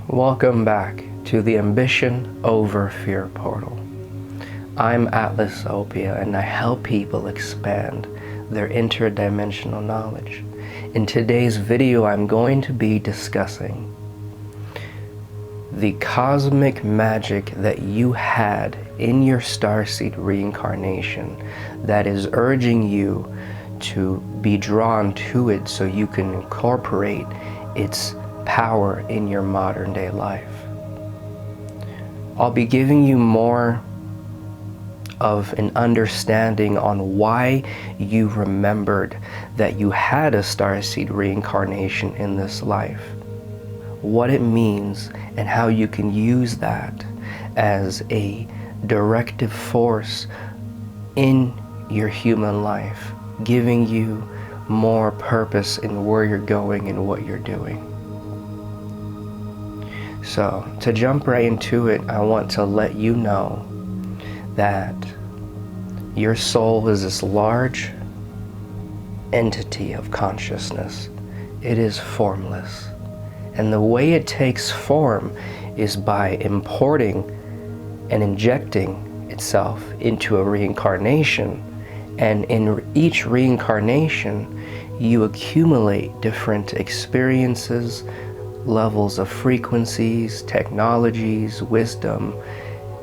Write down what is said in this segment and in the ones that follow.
Welcome back to the Ambition Over Fear portal. I'm Atlas Opia, and I help people expand their interdimensional knowledge. In today's video, I'm going to be discussing the cosmic magic that you had in your starseed reincarnation that is urging you to be drawn to it so you can incorporate its power in your modern day life. I'll be giving you more of an understanding on why you remembered that you had a starseed reincarnation in this life, what it means, and how you can use that as a directive force in your human life, giving you more purpose in where you're going and what you're doing. So, to jump right into it, I want to let you know that your soul is this large entity of consciousness. It is formless. And the way it takes form is by importing and injecting itself into a reincarnation. And in each reincarnation, you accumulate different experiences, levels of frequencies, technologies, wisdom,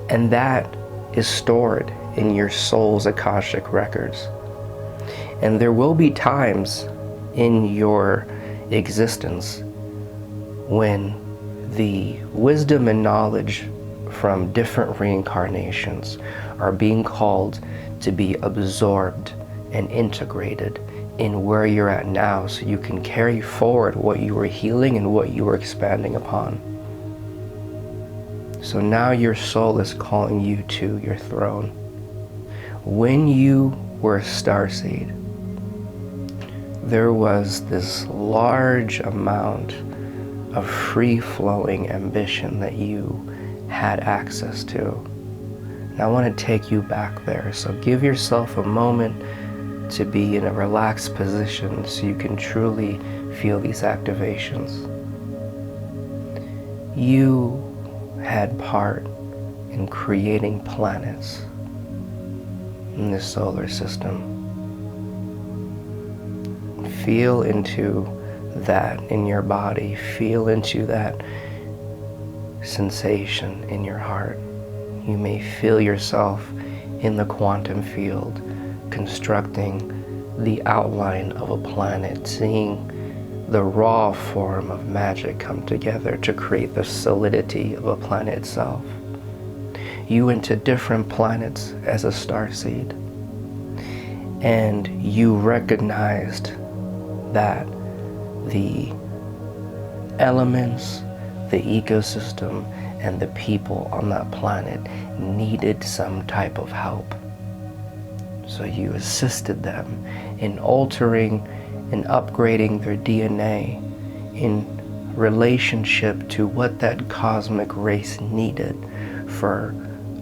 and that is stored in your soul's akashic records. And there will be times in your existence when the wisdom and knowledge from different reincarnations are being called to be absorbed and integrated in where you're at now, so you can carry forward what you were healing and what you were expanding upon. So now your soul is calling you to your throne. When you were a starseed, there was this large amount of free-flowing ambition that you had access to. And I want to take you back there, so give yourself a moment to be in a relaxed position so you can truly feel these activations. You had part in creating planets in the solar system. Feel into that in your body. Feel into that sensation in your heart. You may feel yourself in the quantum field, constructing the outline of a planet, seeing the raw form of magic come together to create the solidity of a planet itself. You went to different planets as a starseed, and you recognized that the elements, the ecosystem, and the people on that planet needed some type of help. So you assisted them in altering and upgrading their DNA in relationship to what that cosmic race needed for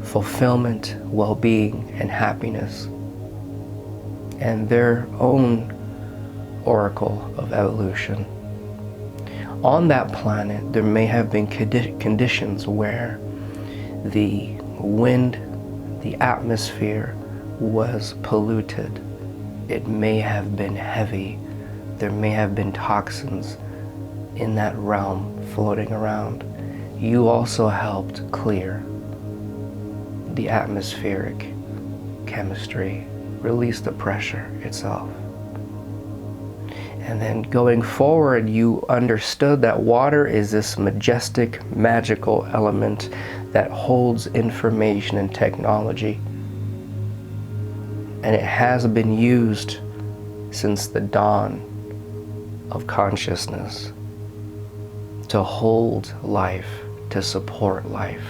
fulfillment, well-being, and happiness, and their own oracle of evolution. On that planet, there may have been conditions where the wind, the atmosphere was polluted. It may have been heavy. There may have been toxins in that realm floating around. You also helped clear the atmospheric chemistry, release the pressure itself. And then going forward, you understood that water is this majestic, magical element that holds information and technology. And it has been used since the dawn of consciousness to hold life, to support life,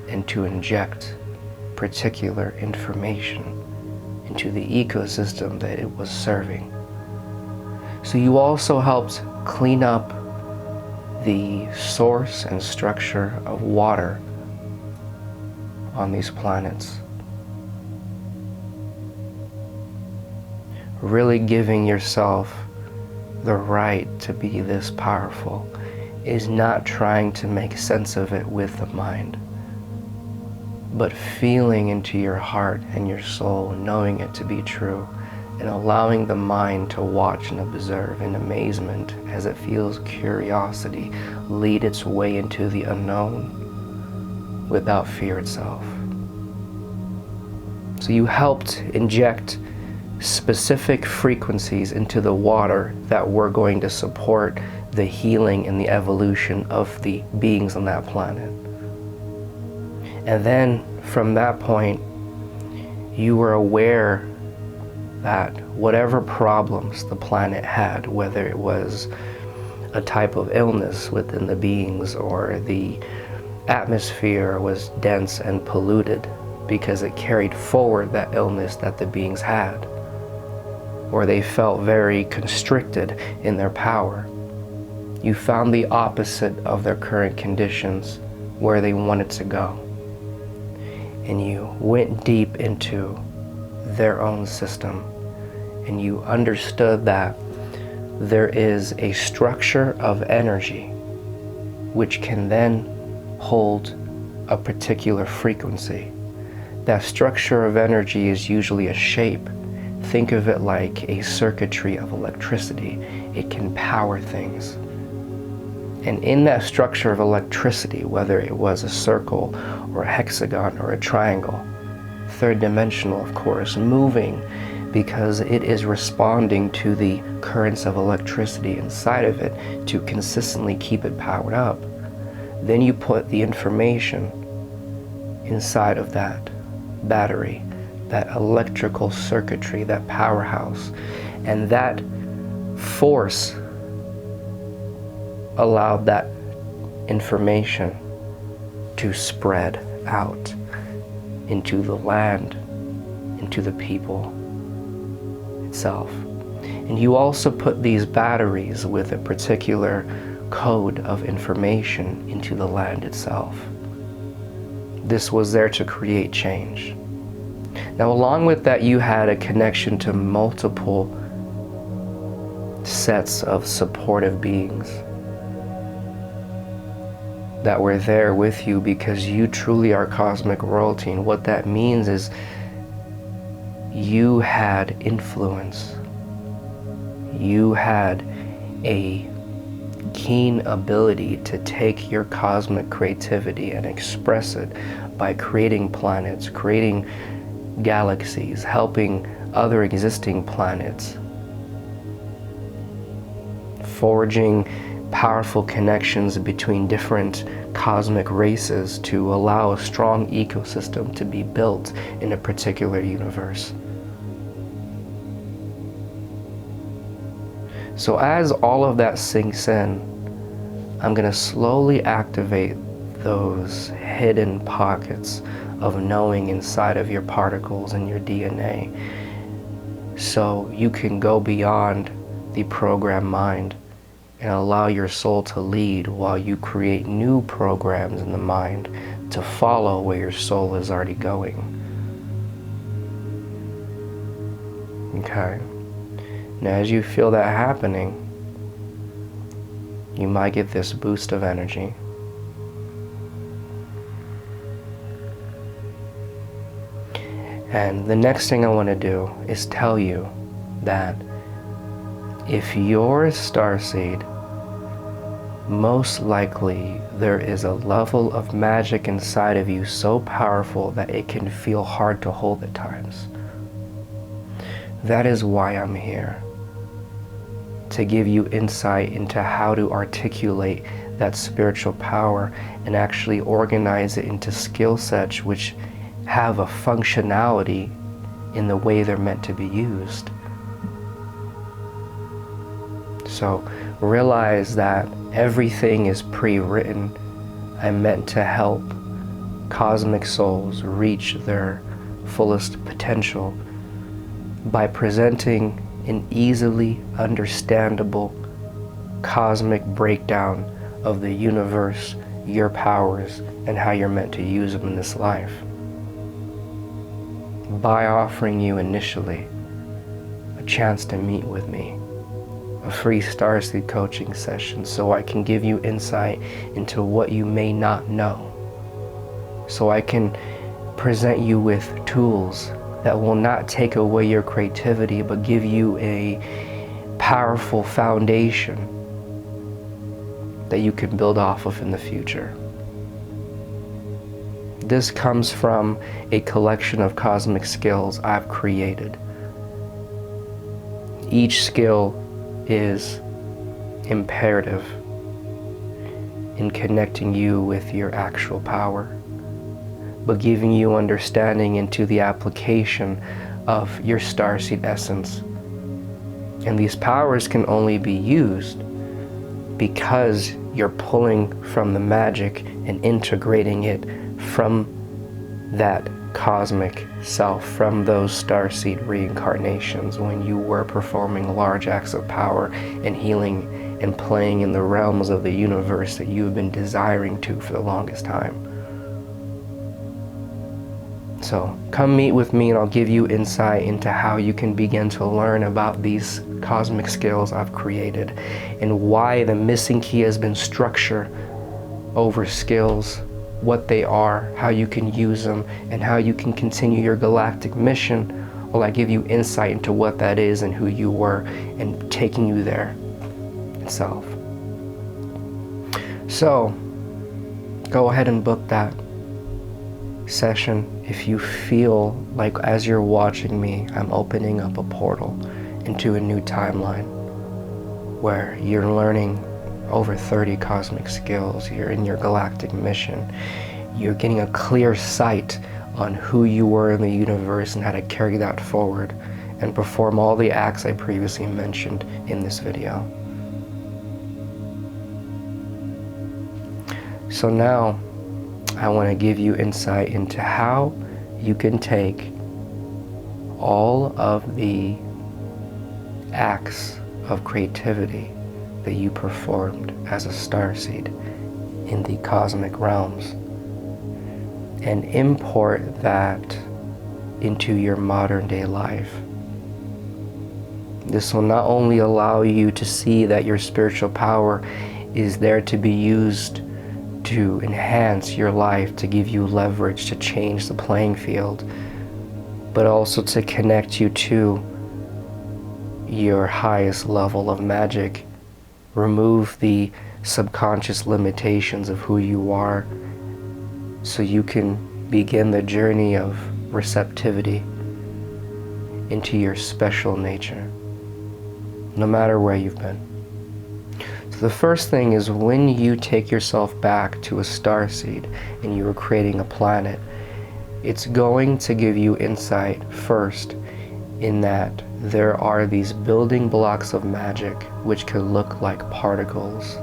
and to inject particular information into the ecosystem that it was serving. So you also helped clean up the source and structure of water on these planets. Really giving yourself the right to be this powerful is not trying to make sense of it with the mind, but feeling into your heart and your soul, knowing it to be true, and allowing the mind to watch and observe in amazement as it feels curiosity lead its way into the unknown without fear itself. So you helped inject specific frequencies into the water that were going to support the healing and the evolution of the beings on that planet. And then from that point, you were aware that whatever problems the planet had, whether it was a type of illness within the beings or the atmosphere was dense and polluted because it carried forward that illness that the beings had, or they felt very constricted in their power, you found the opposite of their current conditions where they wanted to go. And you went deep into their own system, and you understood that there is a structure of energy which can then hold a particular frequency. That structure of energy is usually a shape. Think of it like a circuitry of electricity. It can power things. And in that structure of electricity, whether it was a circle or a hexagon or a triangle, third dimensional, of course, moving because it is responding to the currents of electricity inside of it to consistently keep it powered up. Then you put the information inside of that battery, that electrical circuitry, that powerhouse, and that force allowed that information to spread out into the land, into the people itself. And you also put these batteries with a particular code of information into the land itself. This was there to create change. Now, along with that, you had a connection to multiple sets of supportive beings that were there with you because you truly are cosmic royalty. And what that means is you had influence. You had a keen ability to take your cosmic creativity and express it by creating planets, creating galaxies, helping other existing planets, forging powerful connections between different cosmic races to allow a strong ecosystem to be built in a particular universe. So as all of that sinks in, I'm going to slowly activate those hidden pockets of knowing inside of your particles and your DNA, so you can go beyond the programmed mind and allow your soul to lead while you create new programs in the mind to follow where your soul is already going. Okay. Now, as you feel that happening, you might get this boost of energy. And the next thing I want to do is tell you that if you're a starseed, most likely there is a level of magic inside of you so powerful that it can feel hard to hold at times. That is why I'm here, to give you insight into how to articulate that spiritual power and actually organize it into skill sets which have a functionality in the way they're meant to be used. So realize that everything is pre-written and meant to help cosmic souls reach their fullest potential by presenting an easily understandable cosmic breakdown of the universe, your powers, and how you're meant to use them in this life. By offering you initially a chance to meet with me, a free starseed coaching session, so I can give you insight into what you may not know, so I can present you with tools that will not take away your creativity, but give you a powerful foundation that you can build off of in the future. This comes from a collection of cosmic skills I've created. Each skill is imperative in connecting you with your actual power, but giving you understanding into the application of your starseed essence. And these powers can only be used because you're pulling from the magic and integrating it from that cosmic self, from those starseed reincarnations when you were performing large acts of power and healing and playing in the realms of the universe that you have been desiring to for the longest time. So come meet with me and I'll give you insight into how you can begin to learn about these cosmic skills I've created and why the missing key has been structure over skills, what they are, how you can use them, and how you can continue your galactic mission while I give you insight into what that is and who you were and taking you there itself. So go ahead and book that session if you feel like as you're watching me, I'm opening up a portal into a new timeline where you're learning over 30 cosmic skills, you're in your galactic mission, you're getting a clear sight on who you were in the universe and how to carry that forward and perform all the acts I previously mentioned in this video. So now I want to give you insight into how you can take all of the acts of creativity that you performed as a starseed in the cosmic realms and import that into your modern day life. This will not only allow you to see that your spiritual power is there to be used to enhance your life, to give you leverage, to change the playing field, but also to connect you to your highest level of magic, remove the subconscious limitations of who you are, so you can begin the journey of receptivity into your special nature, no matter where you've been. So the first thing is when you take yourself back to a starseed and you are creating a planet, it's going to give you insight first in that there are these building blocks of magic which could look like particles,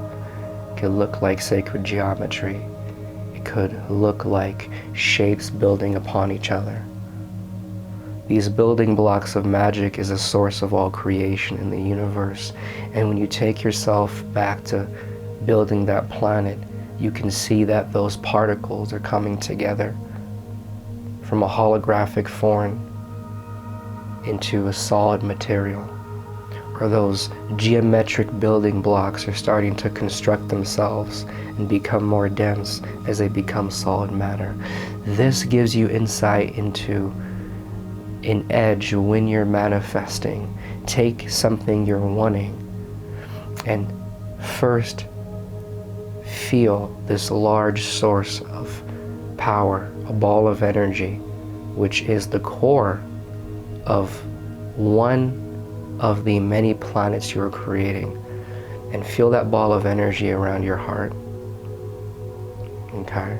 could look like sacred geometry, it could look like shapes building upon each other. These building blocks of magic is a source of all creation in the universe, and when you take yourself back to building that planet, you can see that those particles are coming together from a holographic form into a solid material, or those geometric building blocks are starting to construct themselves and become more dense as they become solid matter. This gives you insight into an edge when you're manifesting. Take something you're wanting and first feel this large source of power, a ball of energy, which is the core of one of the many planets you're creating, and feel that ball of energy around your heart. Okay?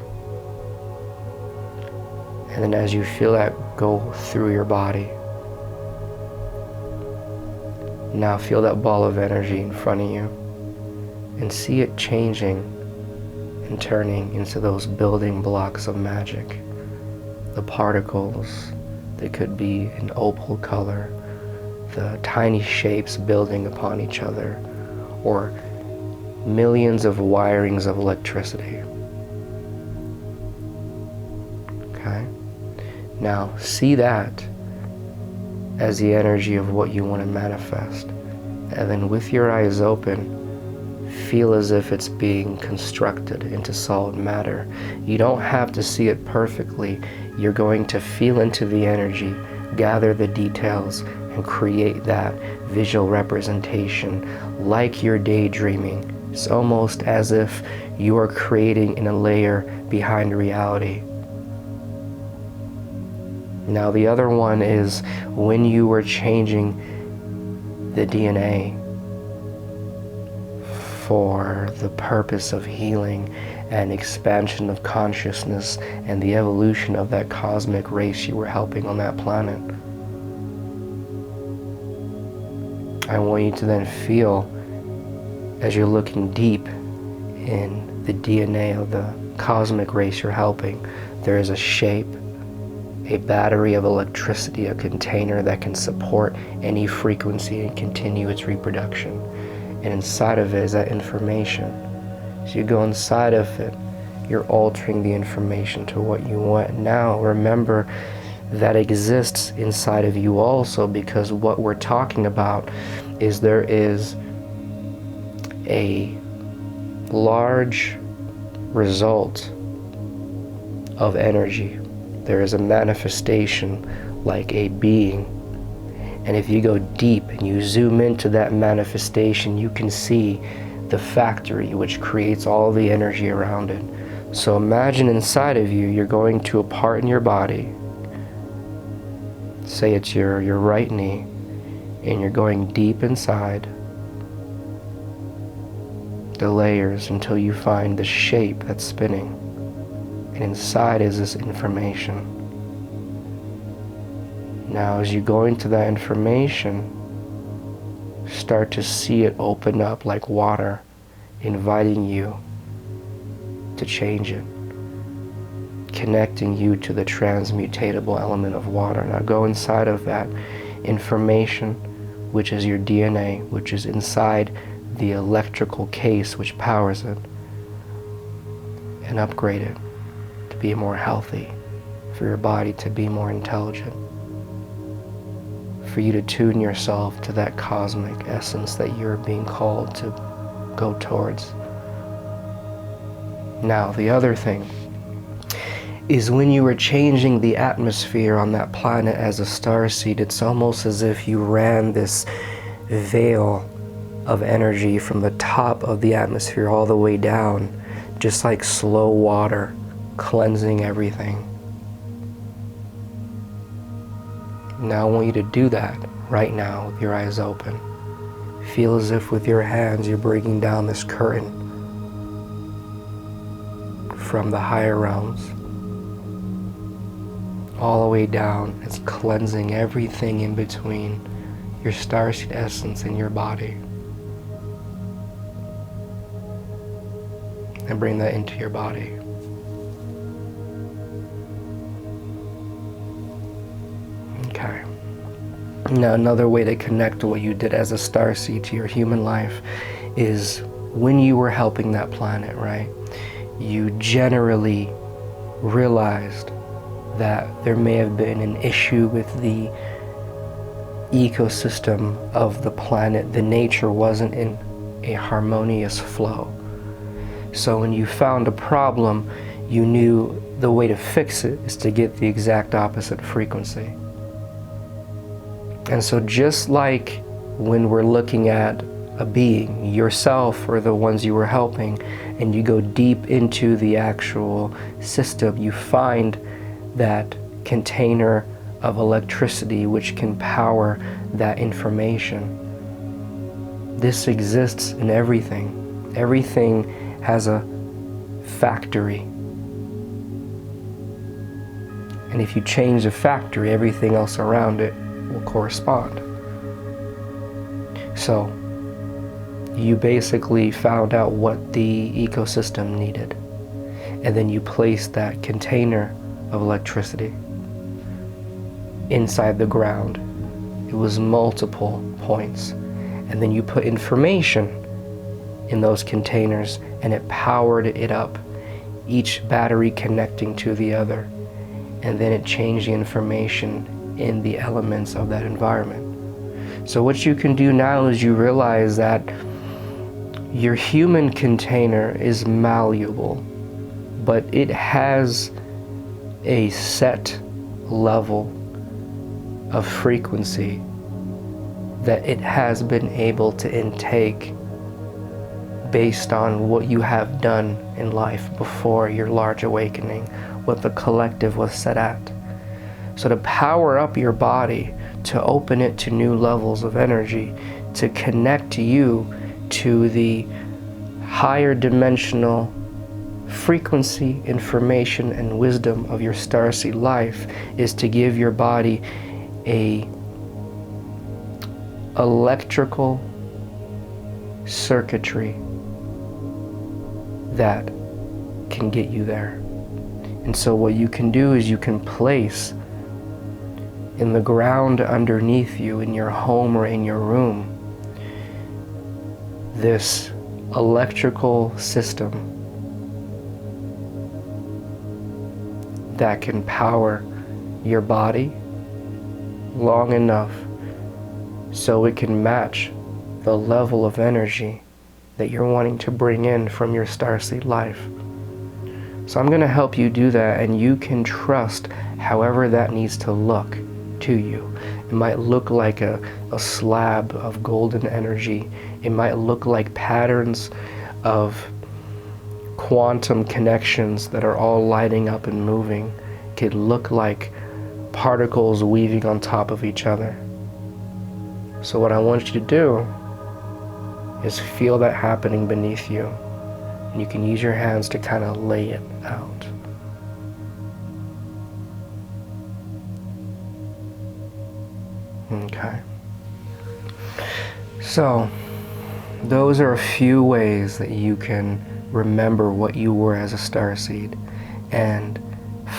And then as you feel that go through your body, now feel that ball of energy in front of you and see it changing and turning into those building blocks of magic. The particles that could be an opal color, the tiny shapes building upon each other, or millions of wirings of electricity. Okay? Now, see that as the energy of what you want to manifest. And then with your eyes open, feel as if it's being constructed into solid matter. You don't have to see it perfectly. You're going to feel into the energy, gather the details, and create that visual representation like you're daydreaming. It's almost as if you are creating in a layer behind reality. Now the other one is when you were changing the DNA for the purpose of healing and expansion of consciousness and the evolution of that cosmic race you were helping on that planet. I want you to then feel, as you're looking deep in the DNA of the cosmic race you're helping, there is a shape, a battery of electricity, a container that can support any frequency and continue its reproduction. And inside of it is that information. So you go inside of it, you're altering the information to what you want. Now remember that exists inside of you also, because what we're talking about is there is a large result of energy. There is a manifestation like a being. And if you go deep and you zoom into that manifestation, you can see the factory which creates all the energy around it. So imagine inside of you, you're going to a part in your body, say it's your right knee, and you're going deep inside the layers until you find the shape that's spinning. And inside is this information. Now as you go into that information, start to see it open up like water, inviting you to change it, connecting you to the transmutatable element of water. Now go inside of that information, which is your DNA, which is inside the electrical case which powers it, and upgrade it to be more healthy, for your body to be more intelligent, for you to tune yourself to that cosmic essence that you're being called to go towards. Now, the other thing is when you were changing the atmosphere on that planet as a starseed, it's almost as if you ran this veil of energy from the top of the atmosphere all the way down, just like slow water, cleansing everything. Now I want you to do that right now with your eyes open. Feel as if with your hands you're breaking down this curtain from the higher realms all the way down. It's cleansing everything in between your starseed essence and your body. And bring that into your body. Okay. Now another way to connect to what you did as a starseed to your human life is when you were helping that planet, right? You generally realized that there may have been an issue with the ecosystem of the planet. The nature wasn't in a harmonious flow. So when you found a problem, you knew the way to fix it is to get the exact opposite frequency. And so just like when we're looking at a being, yourself or the ones you were helping, and you go deep into the actual system, you find that container of electricity which can power that information. This exists in everything. Everything has a factory. And if you change the factory, everything else around it will correspond. So you basically found out what the ecosystem needed, and then you placed that container of electricity inside the ground. It was multiple points, and then you put information in those containers, and it powered it up, each battery connecting to the other, and then it changed the information in the elements of that environment. So what you can do now is you realize that your human container is malleable, but it has a set level of frequency that it has been able to intake based on what you have done in life before your large awakening, what the collective was set at. So to power up your body, to open it to new levels of energy, to connect you to the higher dimensional frequency, information, and wisdom of your starseed life, is to give your body a electrical circuitry that can get you there. And so what you can do is you can place in the ground underneath you, in your home or in your room, this electrical system that can power your body long enough so it can match the level of energy that you're wanting to bring in from your starseed life. So I'm going to help you do that, and you can trust however that needs to look to you. It might look like a slab of golden energy. It might look like patterns of quantum connections that are all lighting up and moving. It could look like particles weaving on top of each other. So what I want you to do is feel that happening beneath you. And you can use your hands to kind of lay it out. Okay. So, those are a few ways that you can remember what you were as a starseed and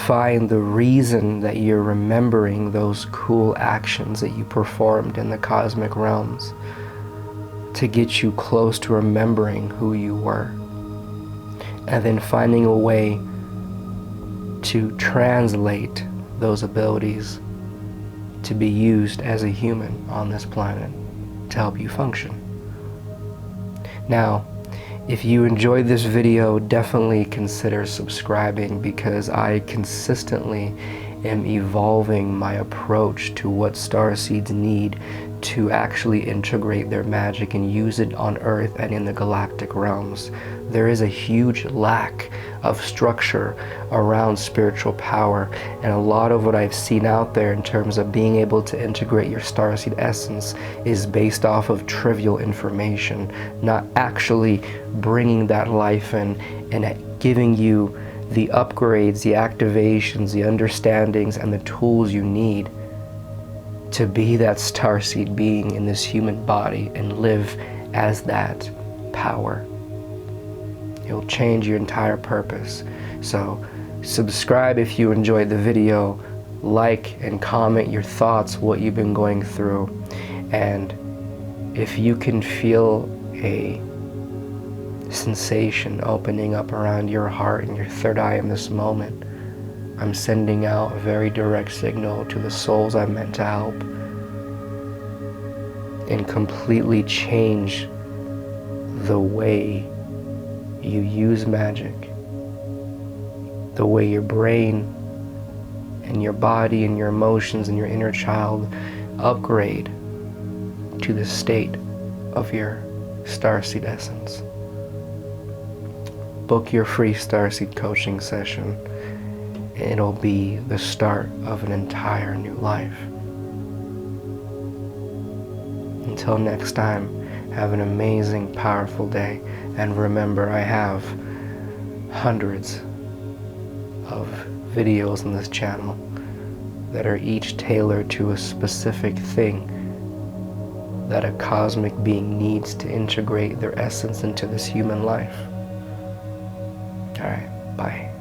find the reason that you're remembering those cool actions that you performed in the cosmic realms to get you close to remembering who you were. And then finding a way to translate those abilities to be used as a human on this planet to help you function. Now, if you enjoyed this video, definitely consider subscribing, because I consistently am evolving my approach to what starseeds need to actually integrate their magic and use it on Earth and in the galactic realms. There is a huge lack of structure around spiritual power, and a lot of what I've seen out there in terms of being able to integrate your starseed essence is based off of trivial information, not actually bringing that life in and giving you the upgrades, the activations, the understandings, and the tools you need to be that starseed being in this human body and live as that power. It will change your entire purpose. So subscribe if you enjoyed the video, like and comment your thoughts, what you've been going through, and if you can feel a sensation opening up around your heart and your third eye in this moment, I'm sending out a very direct signal to the souls I'm meant to help and completely change the way you use magic, the way your brain and your body and your emotions and your inner child upgrade to the state of your starseed essence. Book your free starseed coaching session. It'll be the start of an entire new life. Until next time, have an amazing, powerful day. And remember, I have hundreds of videos on this channel that are each tailored to a specific thing that a cosmic being needs to integrate their essence into this human life. All right, bye.